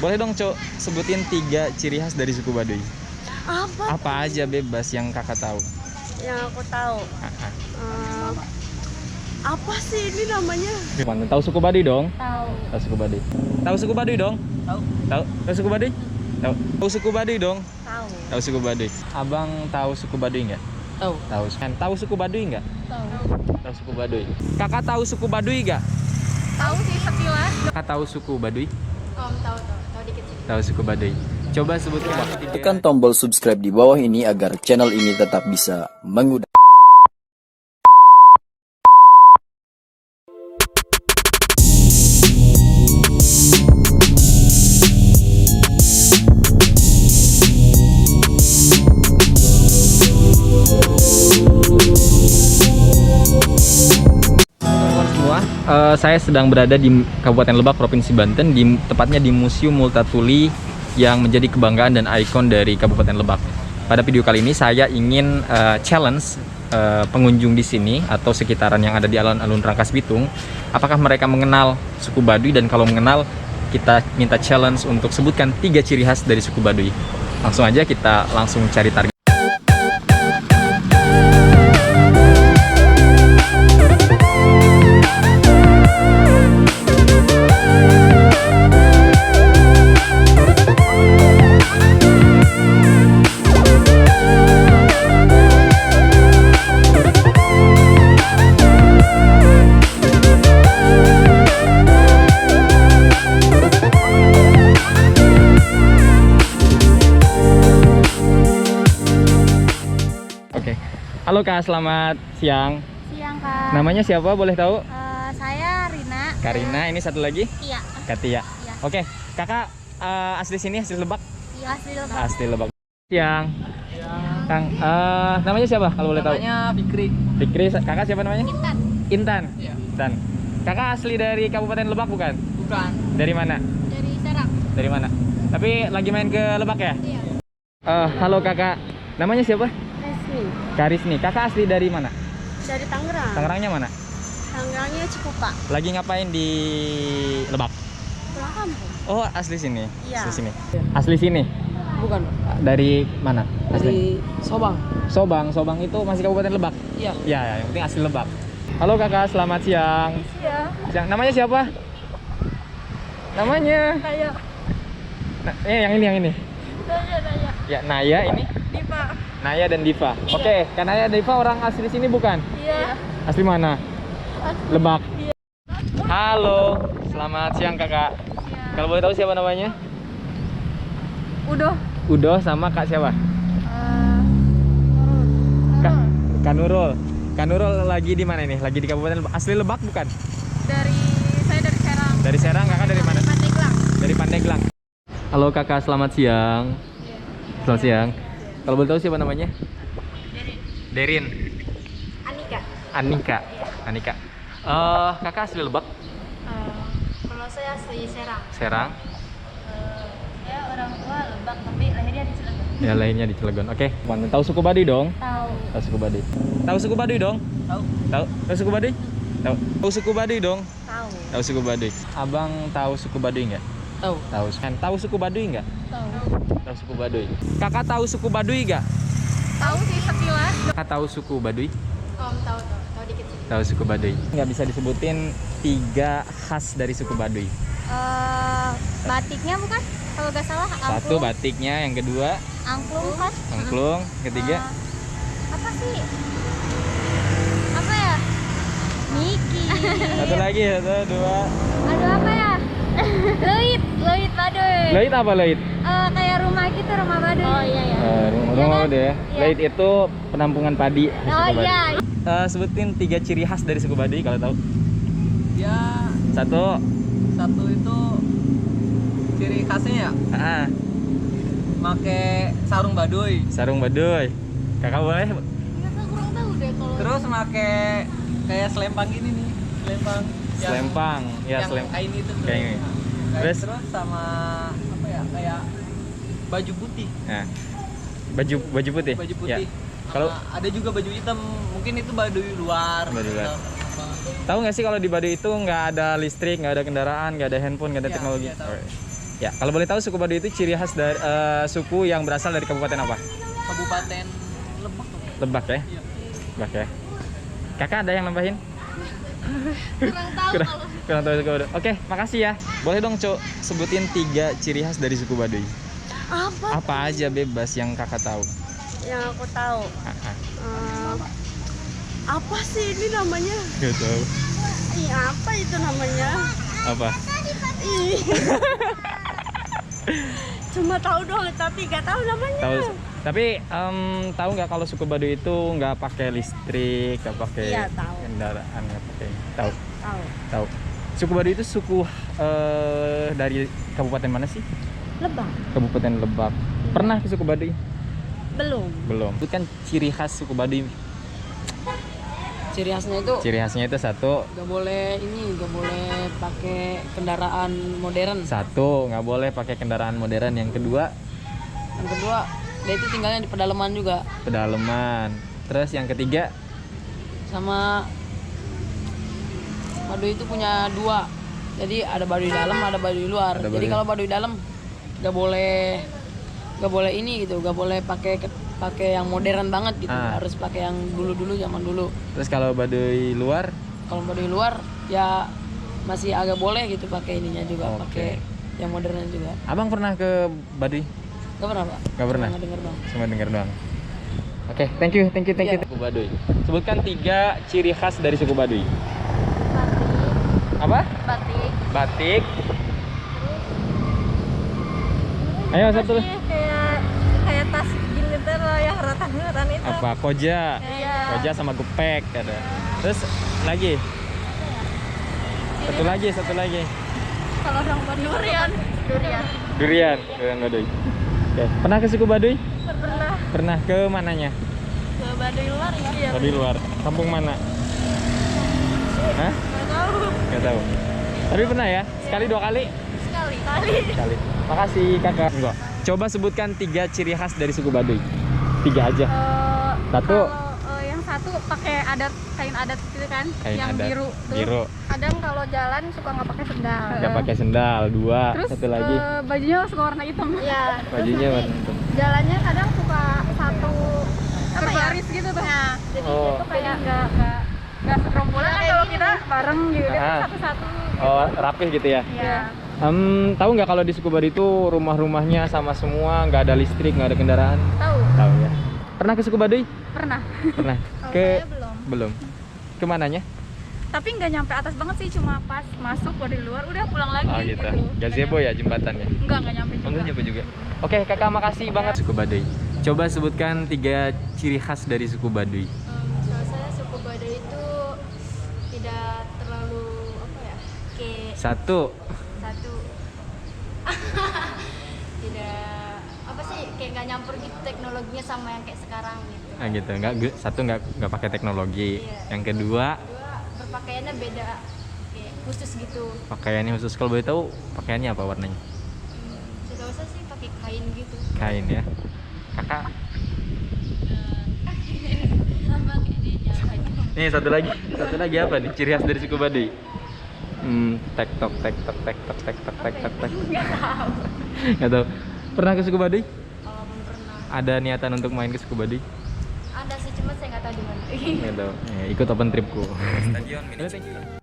Boleh dong, Cok, sebutin 3 ciri khas dari suku Baduy. Apa aja bebas yang kakak tahu. Yang aku tahu. Apa sih ini namanya? Tahu suku Baduy dong? Tahu. Tahu suku Baduy. Tahu suku Baduy dong? Tahu. Tahu suku Baduy? Tahu. Tahu suku Baduy dong? Tahu. Tahu suku Baduy. Abang tahu suku Baduy nggak? Tahu. Tahu. Tahu suku Baduy nggak? Tahu. Tahu suku Baduy. Kakak tahu suku Baduy nggak? Tahu sih sekilas. Kakak tahu suku Baduy? Tahu dikit sih. Tahu suku Baduy. Coba sebutkan. Tekan tombol subscribe di bawah ini agar channel ini tetap bisa mengudara. Saya sedang berada di Kabupaten Lebak, Provinsi Banten, tepatnya di Museum Multatuli yang menjadi kebanggaan dan ikon dari Kabupaten Lebak. Pada video kali ini saya ingin challenge pengunjung di sini atau sekitaran yang ada di alun-alun Rangkas Bitung, apakah mereka mengenal suku Baduy, dan kalau mengenal, kita minta challenge untuk sebutkan 3 ciri khas dari suku Baduy. Langsung aja kita cari target. Halo Kak, selamat siang. Siang Kak. Namanya siapa, boleh tahu? Saya Rina. Karina, ini satu lagi? Iya. Katia. Iya. Oke, kakak asli sini, asli Lebak? Iya asli Lebak. Asli Lebak. Siang. Kang, namanya siapa kalau boleh tahu? Namanya Fikri. Fikri, kakak siapa namanya? Intan. Intan. Iya. Intan. Kakak asli dari Kabupaten Lebak bukan? Bukan. Dari mana? Dari Serang. Dari mana? Tapi lagi main ke Lebak ya? Iya. Halo kakak, namanya siapa? Resmi. Karisni. Kakak asli dari mana? Dari Tangerang. Tangerangnya mana? Tangerangnya Cikupa. Lagi ngapain di Lebak? Pulang kampung. Oh, asli sini. Iya. Asli sini. Asli sini. Bukan. Dari mana? Dari Sobang. Sobang itu masih Kabupaten Lebak. Iya. Ya, yang penting asli Lebak. Halo kakak, selamat siang. Iya. Siang. Namanya siapa? Namanya? Kayak Yang ini. Naya. Ya, Naya ini. Diva. Naya dan Diva. Oke, kan Naya dan Diva orang asli sini bukan? Iya. Asli mana? Lebak. Halo, selamat siang kakak. Kalau boleh tahu siapa namanya? Udo sama kak siapa? Kak Nurul. Kak Nurul lagi di mana ini? Lagi di Kabupaten Lebak. Asli Lebak bukan? Saya dari Serang. Dari Serang, kakak dari mana? Pandeglang. Dari Pandeglang. Halo kakak, selamat siang. Selamat siang. Kalau boleh tahu siapa namanya? Derin. Anika. Anika. Kakak asli Lebak? Kalau saya asli Serang. Serang. Saya orang tua Lebak tapi lahirnya di Cilegon. Ya, lainnya di Cilegon. Oke. Tahu suku Baduy dong? Tahu. Tahu suku Baduy. Tahu suku Baduy dong? Tahu. Tahu suku Baduy? Tahu. Tahu suku Baduy dong? Tahu. Tahu suku Baduy. Abang tahu suku Baduy nggak? Tahu. Tahu. Tahu suku Baduy nggak? Tahu. Tahu suku Baduy. Kakak tahu suku Baduy nggak? Tahu sih sekilas. Kakak tahu suku Baduy? Tahu dikit sih. Tahu suku Baduy. Nggak bisa disebutin 3 khas dari suku Baduy. Batiknya bukan? Kalau nggak salah angklung. Satu batiknya, yang kedua Angklung kan? angklung, ketiga Apa sih? Apa ya? Miki. satu lagi, 1, 2. Aduh apa ya? Loit Baduy. Leit apa leit? Kayak rumah gitu, rumah Baduy. Oh iya ya. Rumah kan? udah ya. Iya. Leit itu penampungan padi. di Oh suku Baduy. iya. Sebutin 3 ciri khas dari suku Baduy kalau tahu. Ya, Satu. itu ciri khasnya ya, Ah, make sarung Baduy. sarung Baduy. Kakak boleh? Nggak kurang tahu deh kalau. Terus make kayak selempang gini nih, selempang. Selempang. Ya, yang selempang. kain itu. Kayak ini. Terus Terus? sama apa ya? Kayak baju putih. Nah, baju putih. Baju putih. Ya. Kalau Ada juga baju hitam. Mungkin itu Baduy luar. Baduy luar. Gitu. tahu nggak sih kalau di Baduy itu nggak ada listrik, nggak ada kendaraan, nggak ada handphone, nggak ada Iya, teknologi. iya, tahu. Alright. Ya, kalau boleh tahu suku Baduy itu ciri khas dari suku yang berasal dari kabupaten apa? Kabupaten Lebak. Lebak ya? Iya. Lebak ya. Kakak ada yang nambahin? Kurang tahu Kurang, kalau kurang tahu suku Baduy. Oke, makasih ya. Boleh dong, Cok, sebutin 3 ciri khas dari suku Baduy. Apa aja bebas yang kakak tahu. Yang aku tahu. Apa sih ini namanya? Gak tahu. Ih, apa itu namanya? Apa? Ih. Cuma tahu doang tapi nggak tahu namanya. Tahu. Tapi tahu nggak kalau suku Baduy itu nggak pakai listrik, nggak pakai Iya, tahu. kendaraan, nggak pakai. Tahu. Tahu. Tahu. Suku Baduy itu suku dari kabupaten mana sih? Lebak. Kabupaten Lebak. Pernah ke suku Baduy? Belum. Belum. Itu kan ciri khas suku Baduy. Ciri khasnya itu Ciri khasnya itu satu, nggak boleh pakai kendaraan modern. nggak boleh pakai kendaraan modern. Yang kedua, Dia itu tinggalnya di pedalaman juga. pedalaman. Terus yang ketiga, Sama Baduy itu punya 2. Jadi ada Baduy dalam, ada Baduy luar. Ada Jadi Baduy- kalau Baduy dalam nggak boleh ini gitu, nggak boleh pakai yang modern banget gitu. Ah. Harus pakai yang dulu zaman dulu. terus kalau Baduy luar, Kalau Baduy luar ya masih agak boleh gitu pakai ininya juga, Oke. pakai yang modernnya juga. abang pernah ke Baduy? Gak pernah Pak? Nggak pernah? Nggak denger Bang. Cuma dengar doang. Oke, thank you. Iya. Suku Baduy. Sebutkan 3 ciri khas dari suku Baduy. batik, Apa? batik, Batik. Ayo satu. Kayak tas gitu loh yang ratan-ratan itu. Apa? Koja. Iya. Koja sama gepek ada. Terus lagi. Satu lagi. kalau orang Baduy durian, Durian Baduy. Oke. Pernah ke suku Baduy? pernah Pernah ke mananya? ke Baduy luar ya? Iya. Baduy luar. Kampung mana? Hah? Nggak tahu. Gak tahu. Tapi pernah ya? Sekali 2 kali? Sekali. Sekali. Makasih kakak. Enggak. Coba sebutkan 3 ciri khas dari suku Baduy. 3 aja. Satu. Kalau yang satu pakai kain adat gitu kan, Kain yang adat. biru tuh. Biru. Kadang kalau jalan suka nggak pakai sendal. Gak pakai sendal. 2. Terus Satu lagi. bajunya suka warna hitam. Iya. Bajunya warna hitam. Jalannya kadang suka satu berbaris gitu tuh. Jadi Oh. itu kayak nggak segerombolan kan kalau kita bareng gitu dia Ah. satu-satu. Oh, rapih gitu ya. Iya. Tahu nggak kalau di suku Baduy itu rumah-rumahnya sama semua, nggak ada listrik, nggak ada kendaraan? Tahu. Tahu ya. Pernah ke suku Baduy? Pernah. Pernah. Kalau Ke saya belum. belum. Kemananya? Tapi nggak nyampe atas banget sih, cuma pas masuk dari luar udah pulang lagi. Oh gitu. Gazebo ya jembatannya. Nggak nyampe juga. Enggak juga. Oke, kakak makasih banget. Suku Baduy. Coba sebutkan 3 ciri khas dari suku Baduy. Kalau saya suku Baduy itu tidak terlalu apa ya, kayak Satu. tidak apa sih, kayak nggak nyampur gitu teknologinya sama yang kayak sekarang gitu. Ah gitu. Satu nggak pakai teknologi. Iya. Yang kedua, Kedua, berpakaiannya beda, kayak khusus gitu. pakaiannya khusus. Kalau boleh tahu pakaiannya apa warnanya? Tidak usah sih pakai kain gitu. Kain ya. Kakak. Sama kayak dia aja. Nih satu lagi apa nih ciri khas dari suku Baduy? Tek tok. Nggak tahu. Pernah ke suku Baduy? Oh, belum pernah. Ada niatan untuk main ke suku Baduy? Ada sih, cuma saya nggak tahu di mana. Nggak tahu. Ikut open tripku. Stadion Mini